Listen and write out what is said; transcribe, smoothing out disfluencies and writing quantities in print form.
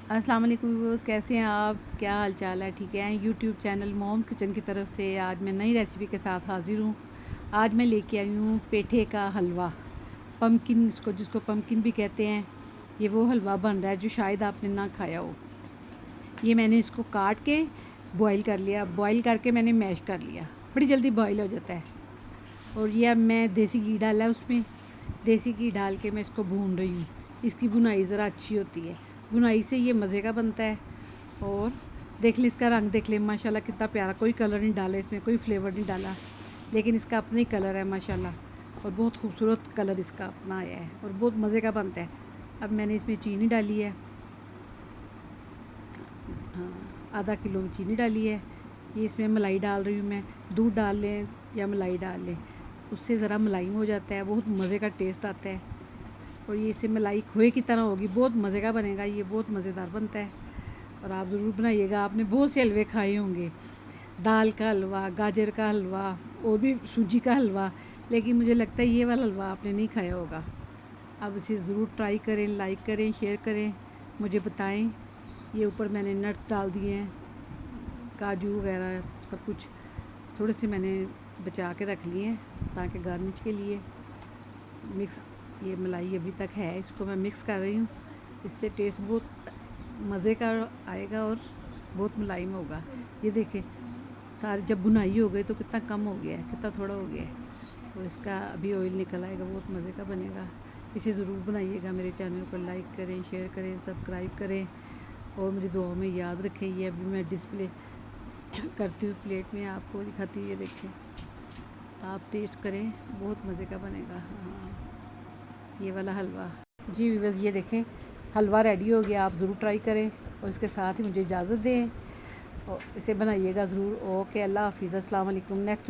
अस्सलाम वालेकुम व्यूअर्स, कैसे हैं आप? क्या हाल चाल है? ठीक है। यूट्यूब चैनल मॉम किचन की तरफ से आज मैं नई रेसिपी के साथ हाज़िर हूँ। आज मैं लेके आई हूँ पेठे का हलवा, पम्पकिन जिसको पम्पकिन भी कहते हैं। ये वो हलवा बन रहा है जो शायद आपने ना खाया हो। ये मैंने इसको काट के बॉईल कर लिया, बॉईल करके मैंने मैश कर लिया, बड़ी जल्दी बॉईल हो जाता है। और ये अब मैं देसी घी डाला है उसमें, देसी घी डाल के मैं इसको भून रही हूँ। इसकी भुनाई ज़रा अच्छी होती है, भुनाई से ये मज़े का बनता है। और देख लें इसका रंग, देख लें माशाल्लाह कितना प्यारा, कोई कलर नहीं डाला इसमें, कोई फ्लेवर नहीं डाला, लेकिन इसका अपना ही कलर है माशाल्लाह। और बहुत खूबसूरत कलर इसका अपना आया है और बहुत मज़े का बनता है। अब मैंने इसमें चीनी डाली है, हाँ, आधा किलो चीनी डाली है। ये इसमें मलाई डाल रही हूँ मैं। दूध डाल लें या मलाई डाल लें, उससे ज़रा मुलायम हो जाता है, बहुत मज़े का टेस्ट आता है। और ये इससे मलाई खोए की तरह होगी, बहुत मज़े का बनेगा, ये बहुत मज़ेदार बनता है। और आप ज़रूर बनाइएगा। आपने बहुत से हलवे खाए होंगे, दाल का हलवा, गाजर का हलवा और भी सूजी का हलवा, लेकिन मुझे लगता है ये वाला हलवा आपने नहीं खाया होगा। आप इसे ज़रूर ट्राई करें, लाइक करें, शेयर करें, मुझे बताएं। ये ऊपर मैंने नट्स डाल दिए हैं, काजू वगैरह सब कुछ थोड़े से मैंने बचा के रख लिए हैं ताकि गार्निश के लिए। मिक्स, ये मलाई अभी तक है, इसको मैं मिक्स कर रही हूँ। इससे टेस्ट बहुत मज़े का आएगा और बहुत मुलायम होगा। ये देखें, सारी जब बुनाई हो गई तो कितना कम हो गया है, कितना थोड़ा हो गया है। और इसका अभी ऑयल निकल आएगा, बहुत मज़े का बनेगा। इसे ज़रूर बनाइएगा। मेरे चैनल को लाइक करें, शेयर करें, सब्सक्राइब करें और मुझे दुआ में याद रखें। ये अभी मैं डिस्प्ले करती हूँ, प्लेट में आपको दिखाती हूँ। ये देखें, आप टेस्ट करें, बहुत मज़े का बनेगा। हाँ, ये वाला हलवा। जी व्यूअर्स, ये देखें हलवा रेडी हो गया, आप ज़रूर ट्राई करें और इसके साथ ही मुझे इजाज़त दें और इसे बनाइएगा ज़रूर। ओके, अल्लाह हाफिज़, अस्सलाम वालेकुम। नेक्स्ट